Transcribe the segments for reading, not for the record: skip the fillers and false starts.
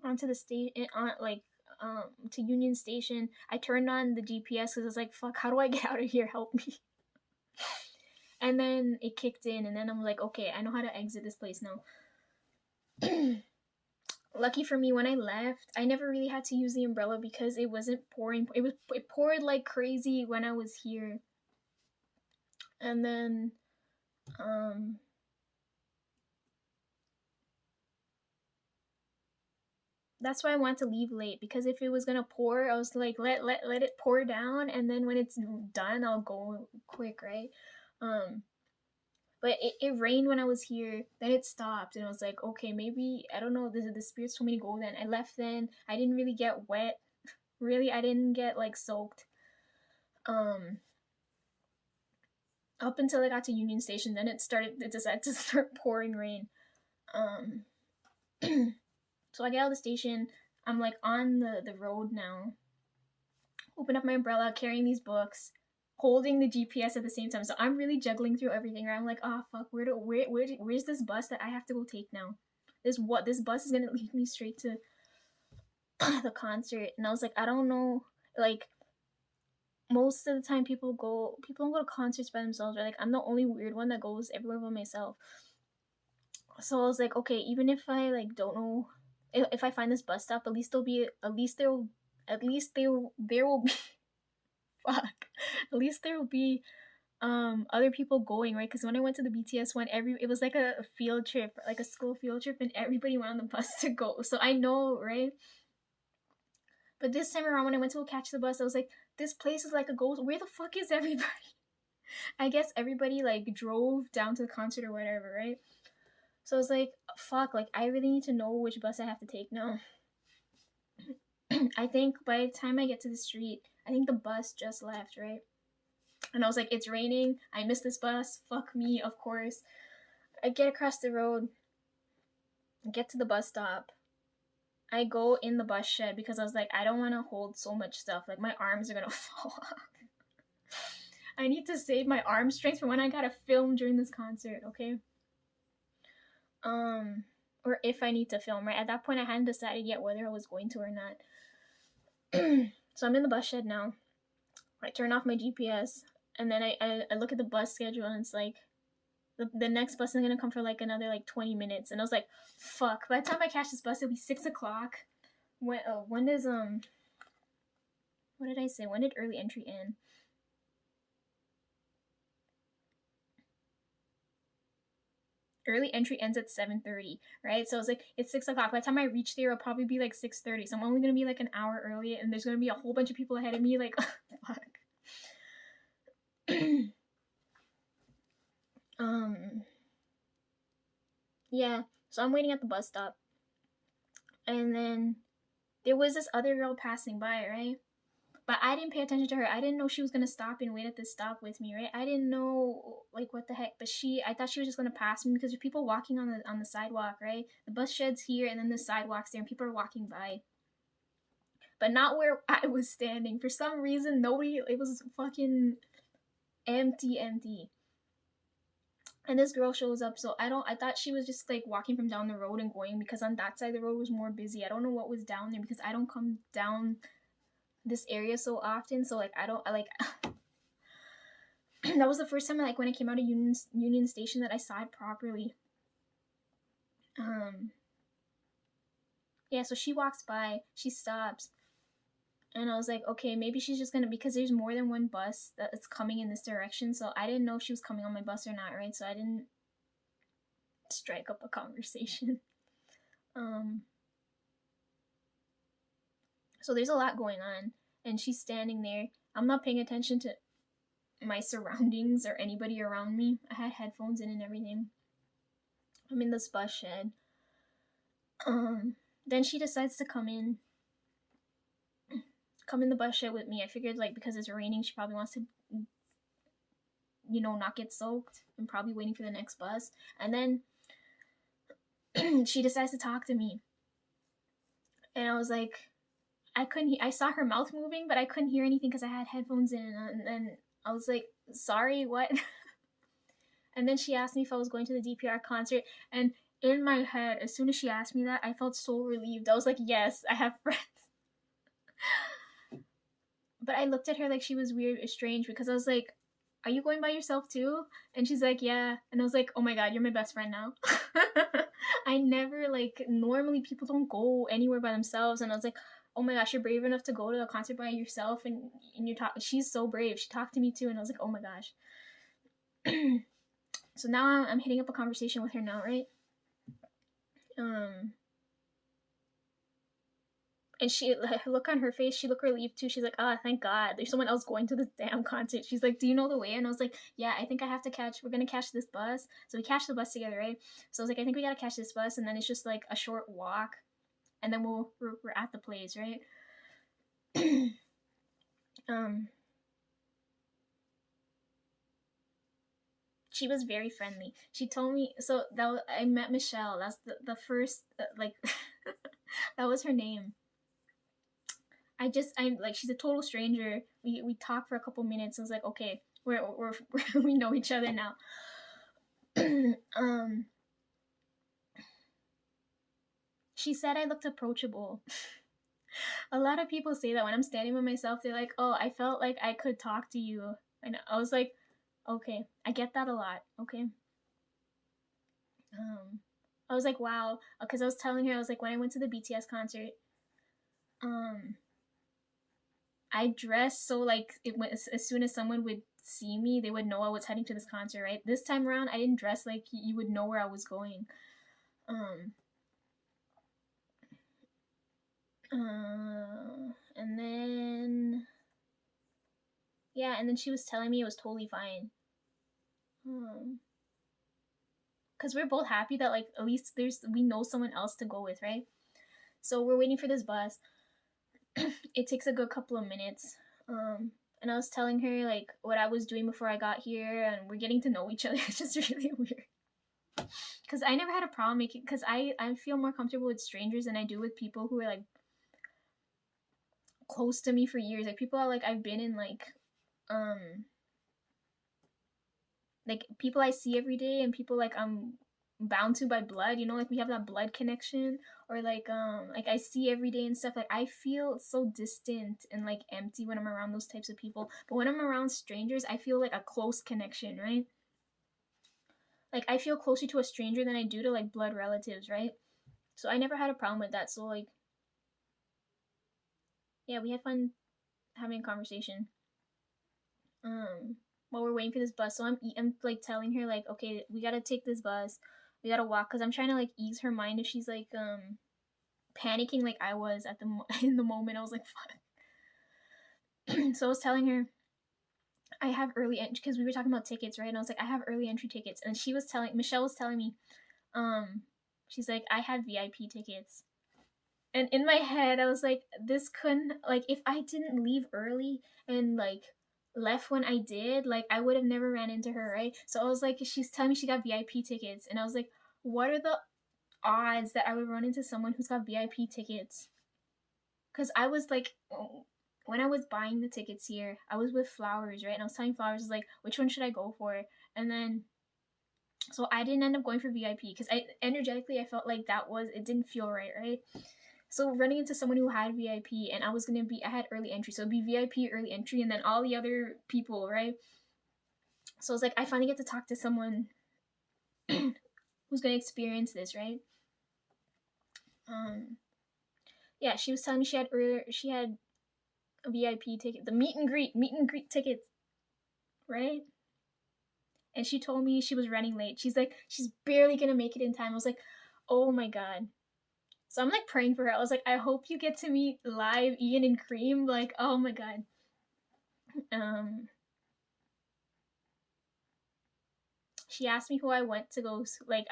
onto the station, on like to Union Station. I turned on the GPS because I was like, "Fuck, how do I get out of here? Help me!" And then it kicked in, and then I'm like, "Okay, I know how to exit this place now." Lucky for me, when I left, I never really had to use the umbrella because it wasn't pouring. It poured like crazy when I was here, and then um that's why I want to leave late, because if it was gonna pour, I was like, let it pour down, and then when it's done, I'll go quick, right? Um, but it rained when I was here. Then it stopped, and I was like, okay, maybe I don't know. The spirits told me to go. Then I left. Then I didn't really get wet. Really, I didn't get like soaked. Um, up until I got to Union Station, then it started. It decided to start pouring rain. Um, so I get out of the station. I'm like on the road now. Open up my umbrella, carrying these books, holding the GPS at the same time. So I'm really juggling through everything. Right? I'm like, oh fuck, where's this bus that I have to go take now? This bus is gonna lead me straight to the concert. And I was like, I don't know, like most of the time people don't go to concerts by themselves, right? Like I'm the only weird one that goes everywhere by myself. So I was like, okay, even if I like don't know, if I find this bus stop, there will be fuck. At least there will be other people going, right? Because when I went to the BTS one, it was like a field trip, like a school field trip, and everybody went on the bus to go. So I know, right? But this time around, when I went to go catch the bus, I was like, this place is like a ghost. Where the fuck is everybody? I guess everybody like drove down to the concert or whatever, right? So I was like, fuck, like I really need to know which bus I have to take now. I think by the time I get to the street, I think the bus just left, right? And I was like, it's raining. I missed this bus. Fuck me, of course. I get across the road, get to the bus stop. I go in the bus shed because I was like, I don't want to hold so much stuff. Like, my arms are going to fall off. I need to save my arm strength for when I gotta film during this concert, okay? Or if I need to film, right? At that point, I hadn't decided yet whether I was going to or not. So I'm in the bus shed now. I turn off my GPS, and then I look at the bus schedule, and it's like, the next bus is gonna come for like another like 20 minutes, and I was like, fuck. By the time I catch this bus, it'll be 6 o'clock. When does what did I say? When did early entry end? Early entry ends at 7:30, right? So it's like it's 6 o'clock. By the time I reach there, it'll probably be like 6:30. So I'm only gonna be like an hour early, and there's gonna be a whole bunch of people ahead of me. Like, fuck. um, yeah. So I'm waiting at the bus stop, and then there was this other girl passing by, right? But I didn't pay attention to her. I didn't know she was gonna stop and wait at this stop with me, right? I didn't know like what the heck. But I thought she was just gonna pass me because there's people walking on the sidewalk, right? The bus shed's here, and then the sidewalk's there, and people are walking by. But not where I was standing. For some reason, nobody. It was fucking empty. And this girl shows up, so I thought she was just like walking from down the road and going, because on that side the road was more busy. I don't know what was down there because I don't come down this area so often, so like I like that was the first time like when I came out of Union Station that I saw it properly. Yeah, so she walks by, she stops, and I was like, okay, maybe she's just gonna, because there's more than one bus that's coming in this direction, so I didn't know if she was coming on my bus or not, right? So I didn't strike up a conversation. So there's a lot going on, and she's standing there. I'm not paying attention to my surroundings or anybody around me. I had headphones in and everything. I'm in this bus shed. Then she decides to come in the bus shed with me. I figured like because it's raining, she probably wants to, not get soaked. I'm probably waiting for the next bus. And then she decides to talk to me. And I was like, I saw her mouth moving, but I couldn't hear anything because I had headphones in. And then I was like, sorry, what? And then she asked me if I was going to the DPR concert. And in my head, as soon as she asked me that, I felt so relieved. I was like, yes, I have friends. But I looked at her like she was weird or strange because I was like, are you going by yourself too? And she's like, yeah. And I was like, oh my god, you're my best friend now. I never, like, normally people don't go anywhere by themselves. And I was like, oh my gosh, you're brave enough to go to a concert by yourself. And you talk, she's so brave. She talked to me too. And I was like, oh my gosh. So now I'm hitting up a conversation with her now, right? And she, look on her face, she looked relieved too. She's like, oh, thank god there's someone else going to this damn concert. She's like, do you know the way? And I was like, yeah, I think I have to we're gonna catch this bus. So we catch the bus together, right? So I was like, I think we gotta catch this bus, and then it's just like a short walk, and then we're at the place, right? She was very friendly. She told me, so I met Michelle. That's the first, like, that was her name. I'm like, she's a total stranger. We talked for a couple minutes. I was like, okay, we know each other now. She said I looked approachable. A lot of people say that when I'm standing by myself. They're like, oh, I felt like I could talk to you. And I was like, okay, I get that a lot. Okay. I was like, wow, because I was telling her, I was like, when I went to the BTS concert, I dressed so, like, it was, as soon as someone would see me, they would know I was heading to this concert, right? This time around, I didn't dress like you would know where I was going. And then, yeah, and then she was telling me it was totally fine. Because we're both happy that, like, at least we know someone else to go with, right? So we're waiting for this bus. It takes a good couple of minutes. And I was telling her, like, what I was doing before I got here, and we're getting to know each other. It's just really weird. Because I never had a problem making, because I feel more comfortable with strangers than I do with people who are, like, close to me for years. Like, people are, like, I've been in, like people I see every day, and people, like, I'm bound to by blood, like, we have that blood connection. Or like I see every day and stuff. Like, I feel so distant and, like, empty when I'm around those types of people. But when I'm around strangers, I feel like a close connection, right? Like, I feel closer to a stranger than I do to, like, blood relatives, right? So I never had a problem with that. So, like, yeah, we had fun having a conversation while we're waiting for this bus. So I'm like telling her, like, okay, we gotta take this bus, we gotta walk, because I'm trying to, like, ease her mind if she's, like, panicking like I was at in the moment. I was like, fuck. So I was telling her I have early entry, because we were talking about tickets, right? And I was like, I have early entry tickets. And Michelle was telling me, she's like, I had VIP tickets. And in my head, I was like, this couldn't, like, if I didn't leave early and, like, left when I did, like, I would have never ran into her, right? So I was like, she's telling me she got VIP tickets. And I was like, what are the odds that I would run into someone who's got VIP tickets? Because I was like, when I was buying the tickets here, I was with Flowers, right? And I was telling Flowers, like, which one should I go for? And then, so I didn't end up going for VIP because energetically I felt like it didn't feel right? So running into someone who had VIP, and I had early entry, so it'd be VIP, early entry, and then all the other people, right? So it's like, I finally get to talk to someone who's gonna experience this, right? Yeah, she was telling me she had a VIP ticket, the meet and greet tickets, right? And she told me she was running late. She's like, she's barely gonna make it in time. I was like, oh my god. So I'm, like, praying for her. I was like, I hope you get to meet live Ian and Cream. Like, oh my god. She asked me who I went to go, like,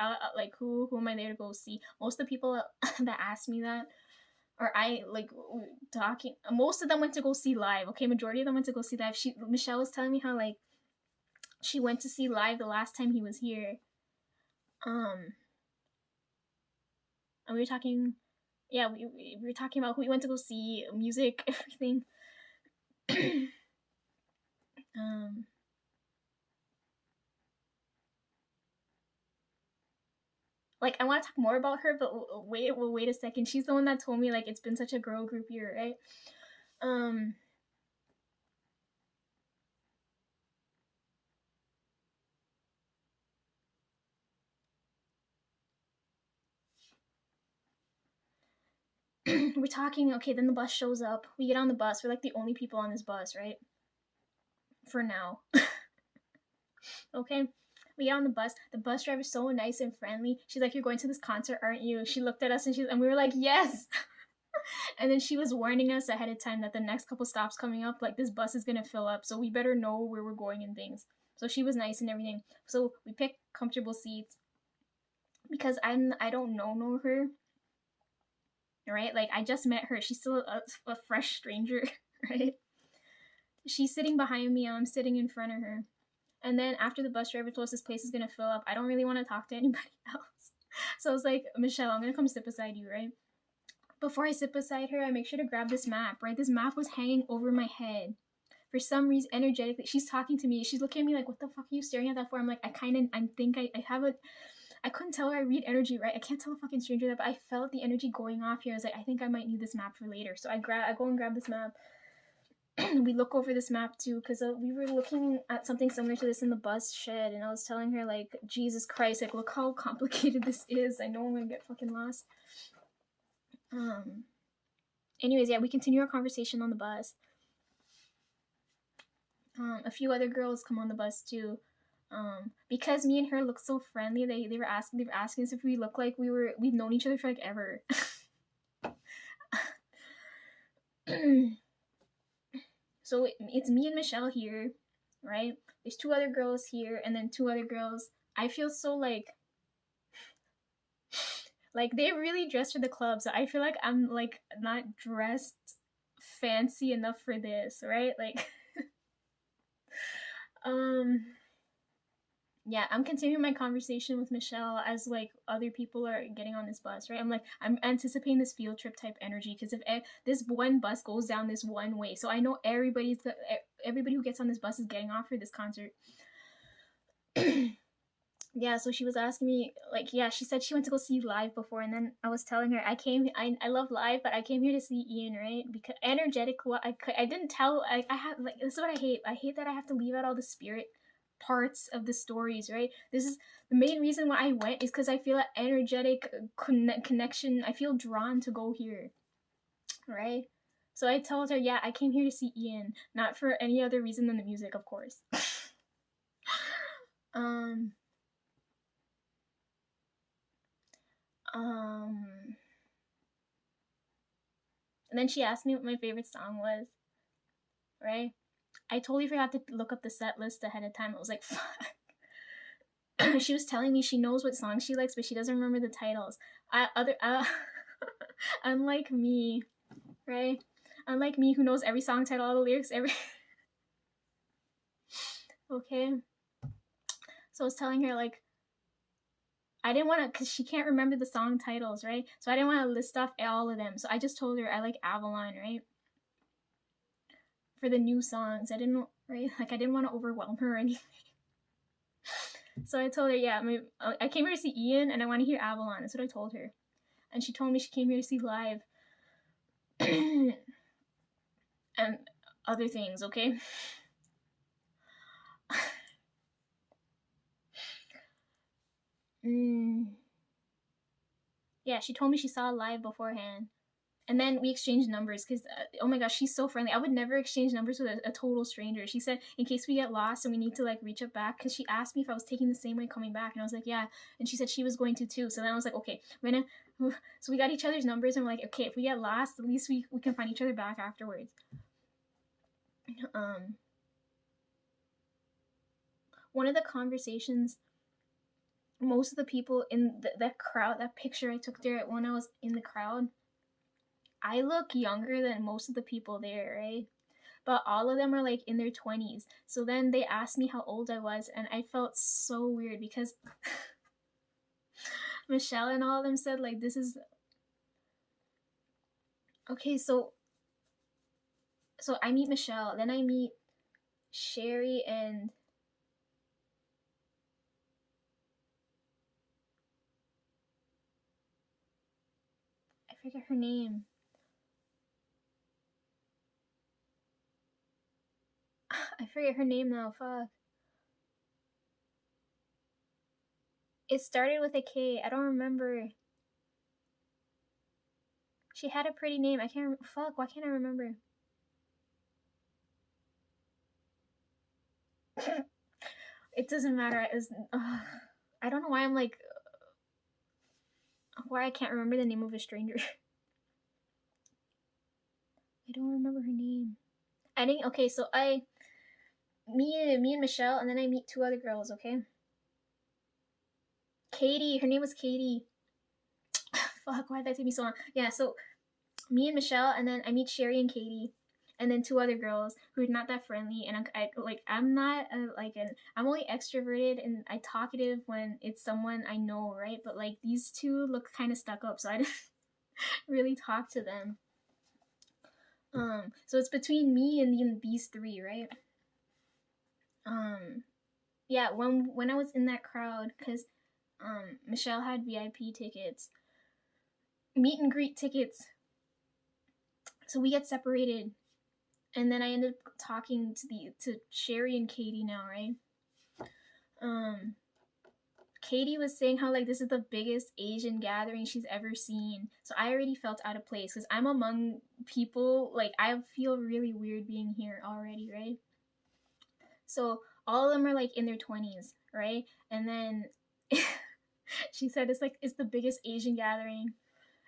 who am I there to go see. Most of the people that asked me that, or I, like, talking, most of them went to go see live. Okay, majority of them went to go see live. Michelle was telling me how, like, she went to see live the last time he was here. And we were talking, yeah, we were talking about who we went to go see, music, everything. like, I want to talk more about her, but wait a second. She's the one that told me, like, it's been such a girl group year, right? We're talking, okay, then the bus shows up. We get on the bus. We're like the only people on this bus, right? For now. Okay? We get on the bus. The bus driver's so nice and friendly. She's like, "You're going to this concert, aren't you?" She looked at us and we were like, "Yes." And then she was warning us ahead of time that the next couple stops coming up, like, this bus is gonna fill up, so we better know where we're going and things. So she was nice and everything. So we picked comfortable seats because I don't know her, right? Like, I just met her. She's still a fresh stranger, right? She's sitting behind me. I'm sitting in front of her. And then after the bus driver told us this place is gonna fill up, I don't really want to talk to anybody else. So I was like, "Michelle, I'm gonna come sit beside you, right?" Before I sit beside her, I make sure to grab this map, right? This map was hanging over my head. For some reason, energetically, she's talking to me. She's looking at me like, "What the fuck are you staring at that for?" I'm like, I think I have a, I couldn't tell her I read energy, right? I can't tell a fucking stranger that, but I felt the energy going off here. I was like, I think I might need this map for later. So I go and grab this map. We look over this map too, because we were looking at something similar to this in the bus shed, and I was telling her, like, Jesus Christ, like, look how complicated this is. I know I'm gonna get fucking lost. Anyways, yeah, we continue our conversation on the bus. A few other girls come on the bus too. Because me and her look so friendly, they were asking us if we look like we've known each other for like ever. So it's me and Michelle here, right? There's two other girls here, and then two other girls. I feel so like they really dressed for the club, so I feel like I'm like not dressed fancy enough for this, right? Like, yeah, I'm continuing my conversation with Michelle as like other people are getting on this bus, right? I'm anticipating this field trip type energy because if this one bus goes down this one way, so I know everybody who gets on this bus is getting off for this concert. Yeah, so she was asking me, like, yeah, she said she went to go see Live before, and then I was telling her I love Live, but I came here to see Ian, right? Because energetic, I didn't tell, I have, like, this is what I hate that I have to leave out all the spirit parts of the stories, right? This is the main reason why I went, is because I feel an energetic connection. I feel drawn to go here, right? So I told her, yeah, I came here to see Ian, not for any other reason than the music, of course. And then she asked me what my favorite song was, right? I totally forgot to look up the set list ahead of time. I was like, fuck. She was telling me she knows what songs she likes, but she doesn't remember the titles. Unlike me, right? Unlike me, who knows every song title, all the lyrics, Okay. So I was telling her, like, I didn't want to, because she can't remember the song titles, right? So I didn't want to list off all of them. So I just told her I like Avalon, right? For the new songs. I didn't want to overwhelm her or anything. So I told her, yeah, I came here to see Ian and I want to hear Avalon. That's what I told her. And she told me she came here to see Live. And other things, okay? Yeah, she told me she saw Live beforehand. And then we exchanged numbers because, oh my gosh, she's so friendly. I would never exchange numbers with a total stranger. She said, in case we get lost and we need to, like, reach up back, because she asked me if I was taking the same way coming back. And I was like, yeah. And she said she was going to too. So then I was like, okay, so we got each other's numbers and we're like, okay, if we get lost, at least we can find each other back afterwards. One of the conversations, most of the people in that crowd, that picture I took there when I was in the crowd, I look younger than most of the people there, right? But all of them are like in their 20s. So then they asked me how old I was, and I felt so weird because Michelle and all of them said, like, this is okay. So I meet Michelle, then I meet Sherry and forget her name. I forget her name now. Fuck. It started with a K. I don't remember. She had a pretty name. I can't. Fuck. Why can't I remember? It doesn't matter. I don't know why I'm like. Why I can't remember the name of a stranger. I don't remember her name. I think. Okay, so me and Michelle, and then I meet two other girls. Okay. Katie. Her name was Katie. Fuck. Why did that take me so long? Yeah. So me and Michelle, and then I meet Sherry and Katie, and then two other girls who are not that friendly. And I'm not I'm only extroverted and I talkative when it's someone I know, right? But like these two look kind of stuck up, so I didn't really talk to them. So it's between me and these three, right? Yeah. When I was in that crowd, cause Michelle had VIP tickets, meet and greet tickets, so we get separated, and then I ended up talking to Sherry and Katie now, right? Katie was saying how like this is the biggest Asian gathering she's ever seen. So I already felt out of place because I'm among people like I feel really weird being here already, right? So all of them are like in their 20s, right? And then she said it's the biggest Asian gathering.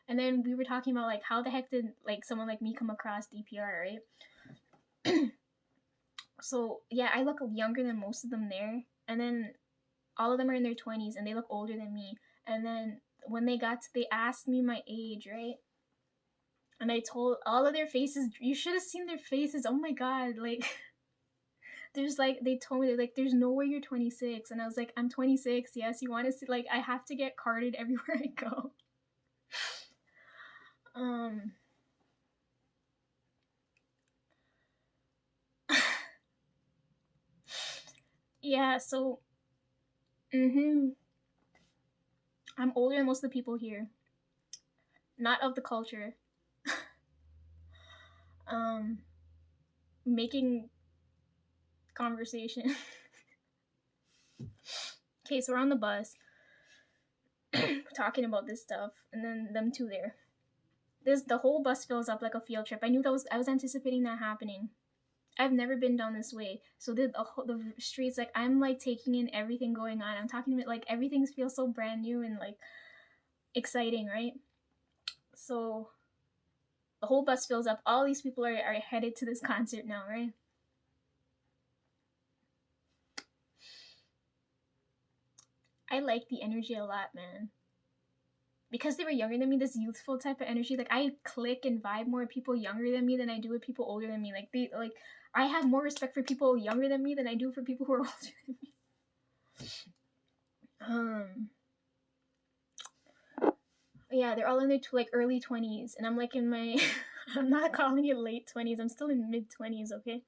And then we were talking about like how the heck did like someone like me come across DPR, right? So yeah, I look younger than most of them there. And then all of them are in their 20s and they look older than me. And then when they asked me my age, right? And I told all of their faces, you should have seen their faces. Oh my god, like there's like they told me they're like there's no way you're 26, and I was like I'm 26. Yes, you want to see like I have to get carded everywhere I go. Yeah, so I'm older than most of the people here. Not of the culture. Making conversation. Okay, so we're on the bus talking about this stuff, and then them two there. The whole bus fills up like a field trip. I was anticipating that happening. I've never been down this way, so the streets like I'm like taking in everything going on. I'm talking about like everything feels so brand new and like exciting, right? So the whole bus fills up. All these people are headed to this concert now, right? I like the energy a lot, man. Because they were younger than me, this youthful type of energy, like I click and vibe more with people younger than me than I do with people older than me. Like I have more respect for people younger than me than I do for people who are older than me. Yeah, they're all in their like early 20s, and I'm like in my I'm not calling it late 20s. I'm still in mid 20s, okay?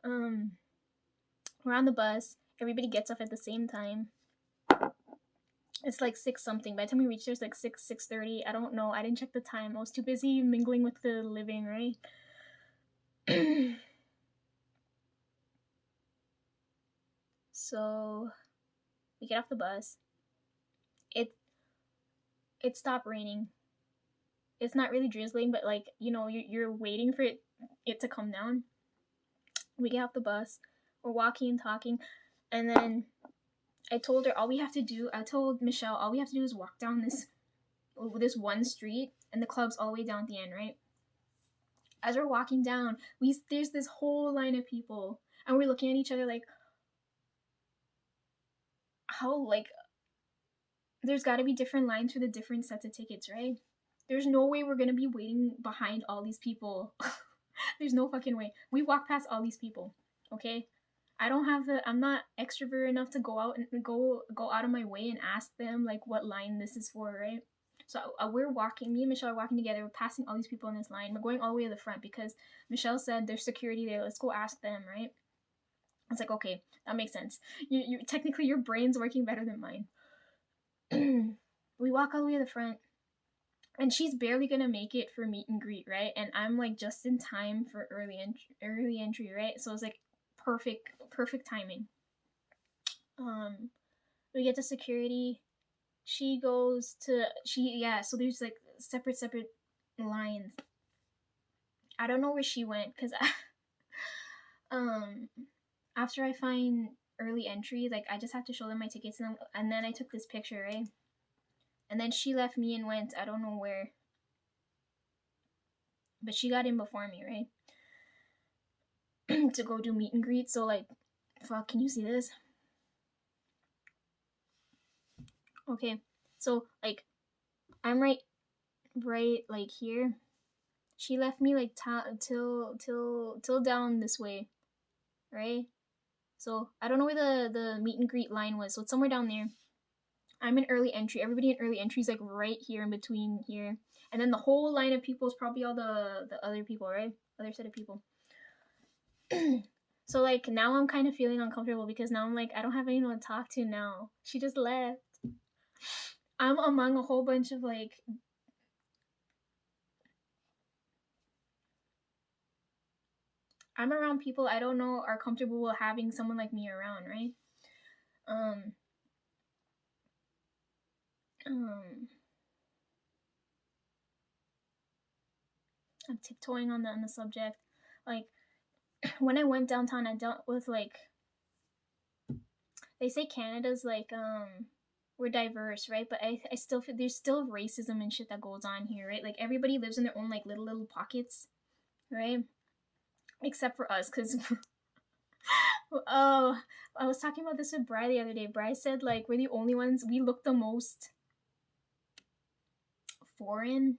We're on the bus. Everybody gets off at the same time. It's like 6 something. By the time we reach there, it's like 6:30. I don't know. I didn't check the time. I was too busy mingling with the living, right? So we get off the bus. It stopped raining. It's not really drizzling, but like you're waiting for it to come down. We get off the bus. We're walking and talking, and then I told her all we have to do. I told Michelle all we have to do is walk down this one street, and the club's all the way down at the end, right? As we're walking down, there's this whole line of people, and we're looking at each other like, how like there's got to be different lines for the different sets of tickets, right? There's no way we're gonna be waiting behind all these people. There's no fucking way. We walk past all these people, okay? I'm not extrovert enough to go out and go out of my way and ask them like what line this is for, right? So we're walking, me and Michelle are walking together, we're passing all these people in this line. We're going all the way to the front because Michelle said there's security there. Let's go ask them, right? It's like, okay, that makes sense. You technically your brain's working better than mine. We walk all the way to the front. and she's barely gonna make it for meet and greet, right? And I'm like just in time for early entry, right? So it's like perfect timing. We get to security. She goes to yeah. So there's like separate lines. I don't know where she went because um after I find early entry, like I just have to show them my tickets, and then I took this picture, right? And then she left me and went I don't know where, but she got in before me, right? To go do meet and greet. So like, fuck, can you see this? Okay, so like, I'm right like here. She left me like till down this way, right? So I don't know where the meet and greet line was. So it's somewhere down there. I'm in early entry. Everybody in early entry is like right here in between here, and then the whole line of people is probably all the other people, right? Other set of people. So like now I'm kind of feeling uncomfortable because now I'm like I don't have anyone to talk to now. She just left. I'm among a whole bunch of like I'm around people I don't know are comfortable with having someone like me around, right? Um um I'm tiptoeing on the subject. Like when I went downtown I dealt with like they say Canada's like we're diverse, right? But I still feel there's still racism and shit that goes on here, right? Like everybody lives in their own like little pockets, right? Except for us, because oh, I was talking about this with Bri the other day. Bri said like we're the only ones we look the most foreign,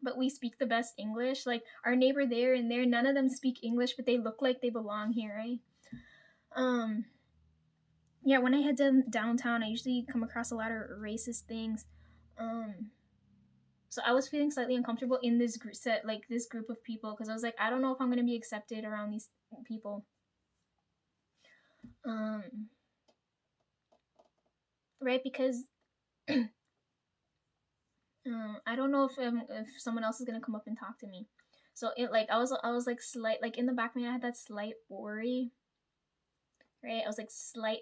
but we speak the best English. Like our neighbor there and there, none of them speak English, but they look like they belong here, right? Um, yeah, when I head downtown, I usually come across a lot of racist things. Um, so I was feeling slightly uncomfortable in this group set, like this group of people, because I was like, I don't know if I'm gonna be accepted around these people. Um, right? Because I don't know if someone else is gonna come up and talk to me. So it like I was like slight like in the back of my head I had that slight worry, right? I was like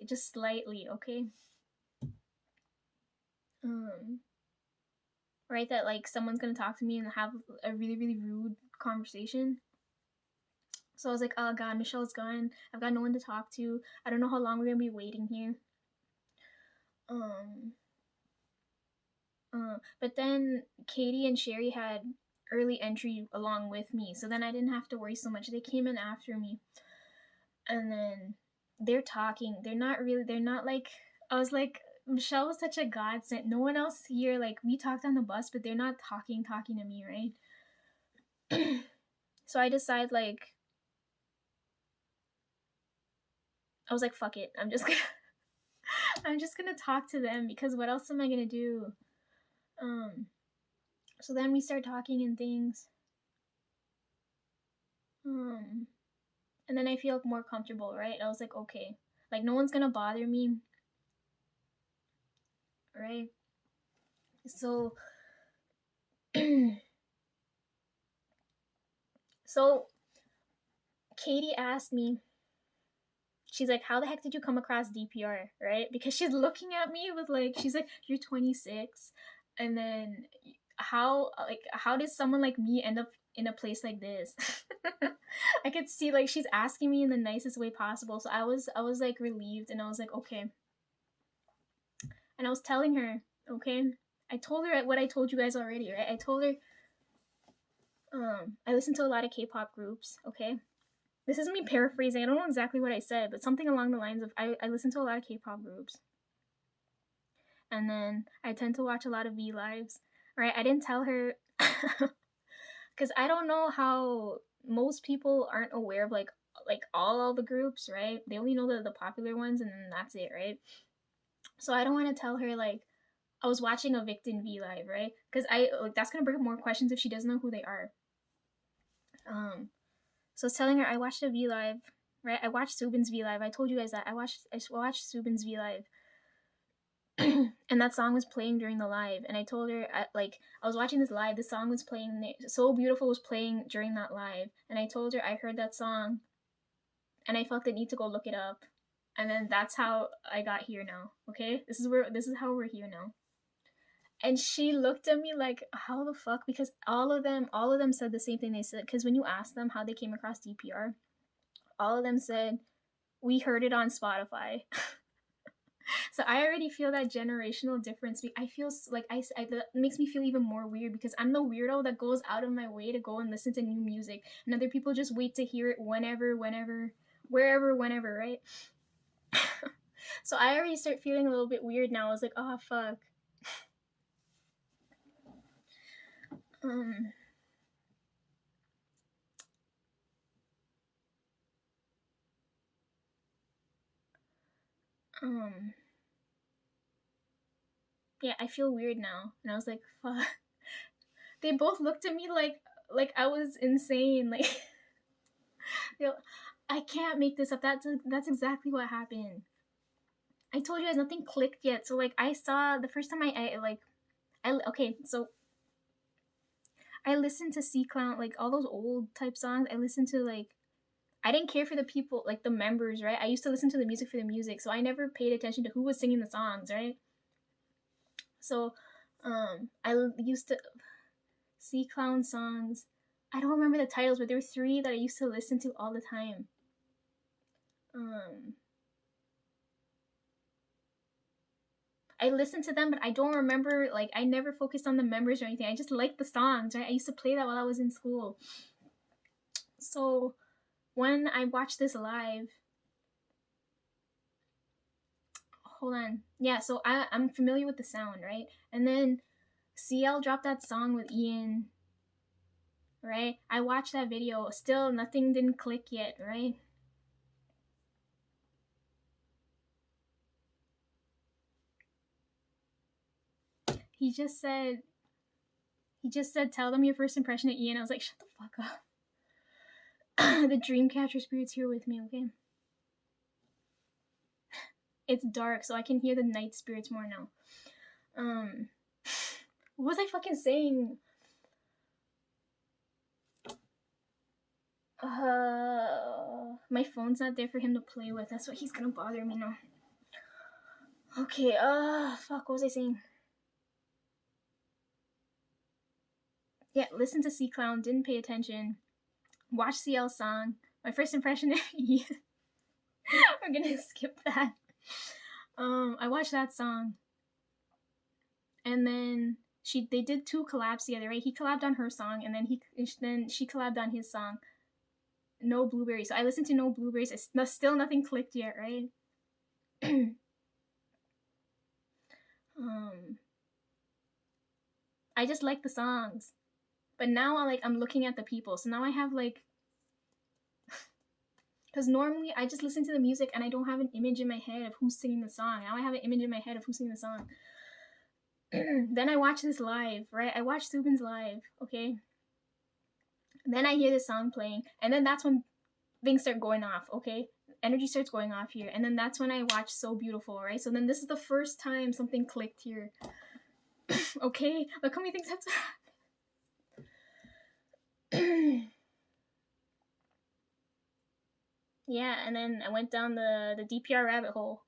just slightly, okay. Um, right, that like someone's gonna talk to me and have a really rude conversation. So I was like, oh god, Michelle's gone. I've got no one to talk to. I don't know how long we're gonna be waiting here. Um, but then Katie and Sherry had early entry along with me, so then I didn't have to worry so much. They came in after me, and then they're talking. They're not like I was like Michelle was such a godsend. No one else here like we talked on the bus, but they're not talking to me, right? So I decide like I was like fuck it. I'm just gonna talk to them because what else am I gonna do? Um so then we start talking and things. Um and then I feel more comfortable, right? I was like, okay. Like no one's gonna bother me, right? So so Katie asked me, she's like, how the heck did you come across DPR, right? Because she's looking at me with like, she's like, you're 26, and then how did someone like me end up in a place like this? I could see like she's asking me in the nicest way possible, so I was like relieved, and I was like, okay, and I was telling her, okay, I told her what I told you guys already, right? I told her, I listen to a lot of K-pop groups, okay. This is me paraphrasing. I don't know exactly what I said, but something along the lines of I listen to a lot of K-pop groups, and then I tend to watch a lot of V Lives. Right? I didn't tell her because I don't know how most people aren't aware of like all the groups, right? They only know the popular ones, and then that's it, right? So I don't want to tell her like I was watching a Victon V Live, right? Because I like that's gonna bring up more questions if she doesn't know who they are. So I was telling her I watched a V Live, right? I watched Subin's V Live. I told you guys that I watched Subin's V Live, And that song was playing during the live, and I told her, I was watching this live, the song was playing, So Beautiful was playing during that live, and I told her I heard that song and I felt the need to go look it up, and then that's how I got here now. Okay, this is how we're here now. And she looked at me like, how the fuck? Because all of them said the same thing. They said, because when you ask them how they came across DPR, all of them said, we heard it on Spotify. So I already feel that generational difference. I feel like that makes me feel even more weird, because I'm the weirdo that goes out of my way to go and listen to new music, and other people just wait to hear it whenever, wherever, whenever, right? So I already start feeling a little bit weird now. I was like, oh fuck. Um, um, yeah, I feel weird now, and I was like, fuck. They both looked at me like I was insane. Like, I can't make this up. That's exactly what happened. I told you guys nothing clicked yet. So like I saw the first time okay, so I listened to C Clown, like all those old type songs. I listened to I didn't care for the people, like the members, right? I used to listen to the music for the music, so I never paid attention to who was singing the songs, right? So I used to C Clown songs. I don't remember the titles, but there were three that I used to listen to all the time. I listened to them, but I don't remember, like, I never focused on the members or anything. I just liked the songs, right? I used to play that while I was in school. So when I watched this live, hold on. Yeah, so I'm familiar with the sound, right? And then CL dropped that song with Ian, right? I watched that video. Still, nothing didn't click yet, right? He just said, tell them your first impression of Ian. I was like, shut the fuck up. The Dreamcatcher spirit's here with me, okay? It's dark, so I can hear the night spirits more now. What was I fucking saying? My phone's not there for him to play with. That's what he's gonna bother me now. Okay, fuck, what was I saying? Yeah, listen to C Clown, didn't pay attention. Watch CL's song. My first impression of Ian. We're gonna skip that. I watched that song. And then they did two collabs together, right? He collabed on her song, and then she collabed on his song, No Blueberries. So I listened to No Blueberries. Still nothing clicked yet, right? I just like the songs, but now I'm looking at the people. So now I have because normally I just listen to the music and I don't have an image in my head of who's singing the song. Now I have an image in my head of who's singing the song. Then I watch this live, right? I watch Subin's live, okay? Then I hear this song playing, and then that's when things start going off, okay? Energy starts going off here, and then that's when I watch So Beautiful, right? So then this is the first time something clicked here. Okay? Look how many things have to Yeah, and then I went down the DPR rabbit hole.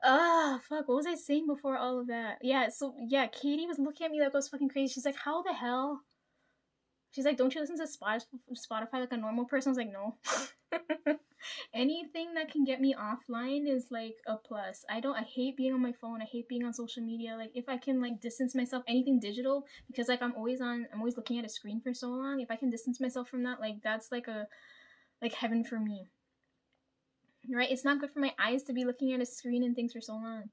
Fuck, what was I saying before all of that? Yeah, so yeah, Katie was looking at me like I was fucking crazy. She's like, how the hell? She's like, don't you listen to Spotify like a normal person? I was like, no. Anything that can get me offline is like a plus. I hate being on my phone. I hate being on social media. Like if I can distance myself, anything digital, because I'm always looking at a screen for so long. If I can distance myself from that, that's like heaven for me. Right? It's not good for my eyes to be looking at a screen and things for so long.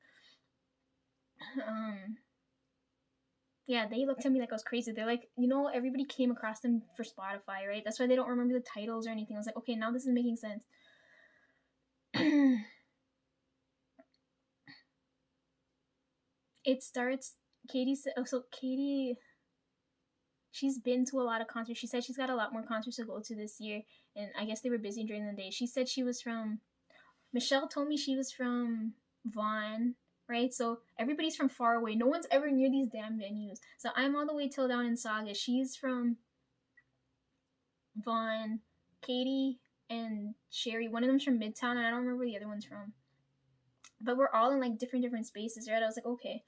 Yeah, they looked at me like I was crazy. They're like, everybody came across them for Spotify, right? That's why they don't remember the titles or anything. I was like, okay, now this is making sense. It starts, Katie said, Katie, she's been to a lot of concerts. She said she's got a lot more concerts to go to this year, and I guess they were busy during the day. She said she was from, Michelle told me she was from Vaughan, right? So everybody's from far away. No one's ever near these damn venues. So I'm all the way till down in Saugus. She's from Vaughan, Katie and Sherry. One of them's from Midtown, and I don't remember where the other one's from. But we're all in like different spaces, right? I was like, okay.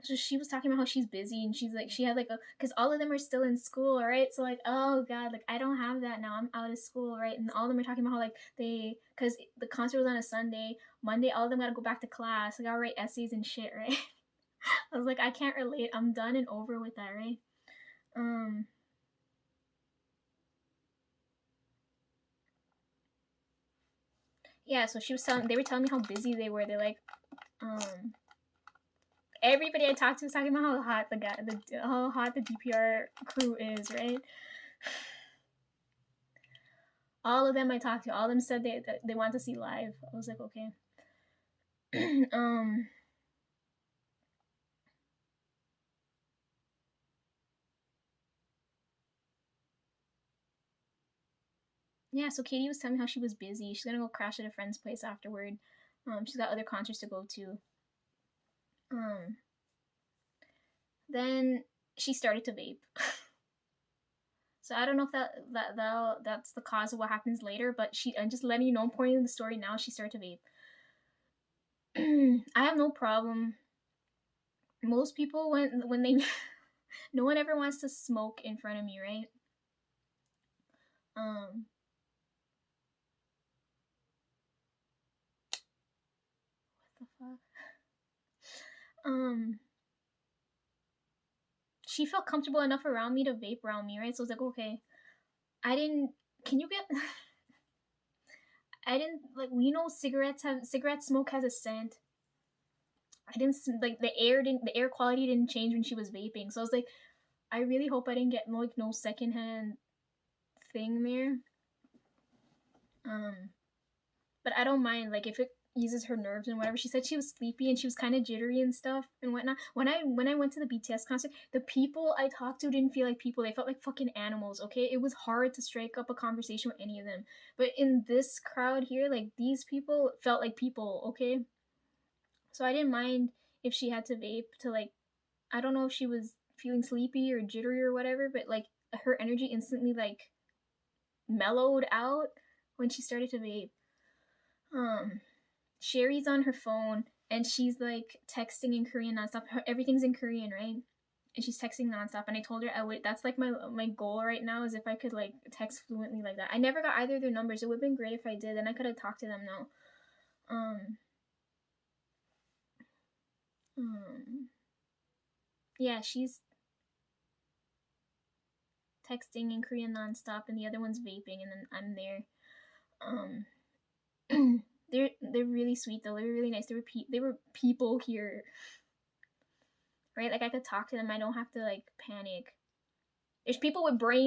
So she was talking about how she's busy and she's like, she had like a, because all of them are still in school, right? So like, oh god, like I don't have that now. I'm out of school, right? And all of them are talking about how like they, because the concert was on a Sunday, Monday, all of them gotta go back to class. I gotta write essays and shit, right? I was like, I can't relate. I'm done and over with that, right? Yeah. So she was telling, they were telling me how busy they were. They're like, everybody I talked to was talking about how hot how hot the DPR crew is, right? All of them I talked to, all of them said they want to see live. I was like, okay. Yeah, so Katie was telling me how she was busy. She's gonna go crash at a friend's place afterward. She's got other concerts to go to. Then she started to vape. So I don't know if that's the cause of what happens later, but I'm just letting you know, I'm pointing the story now. She started to vape. I have no problem. Most people when they no one ever wants to smoke in front of me, right? What the fuck? She felt comfortable enough around me to vape around me, right? So I was like, okay. Can you get I didn't like, you know, cigarette smoke has a scent. I didn't like the air quality didn't change when she was vaping. So I was like, I really hope I didn't get like no secondhand thing there. But I don't mind like if it uses her nerves and whatever. She said she was sleepy and she was kind of jittery and stuff and whatnot. When I went to the BTS concert, the people I talked to didn't feel like people. They felt like fucking animals. Okay, it was hard to strike up a conversation with any of them. But in this crowd here, like these people felt like people. Okay, so I didn't mind if she had to vape to like, I don't know if she was feeling sleepy or jittery or whatever, but like her energy instantly like mellowed out when she started to vape. Sherry's on her phone and she's like texting in Korean nonstop. Everything's in Korean, right? And she's texting nonstop. And I told her I would. That's like my goal right now is if I could like text fluently like that. I never got either of their numbers. It would have been great if I did, and I could have talked to them now. Yeah, she's texting in Korean nonstop, and the other one's vaping, and then I'm there. They're really sweet though. They were really nice. They were people here, right? Like I could talk to them. I don't have to like panic. There's people with brains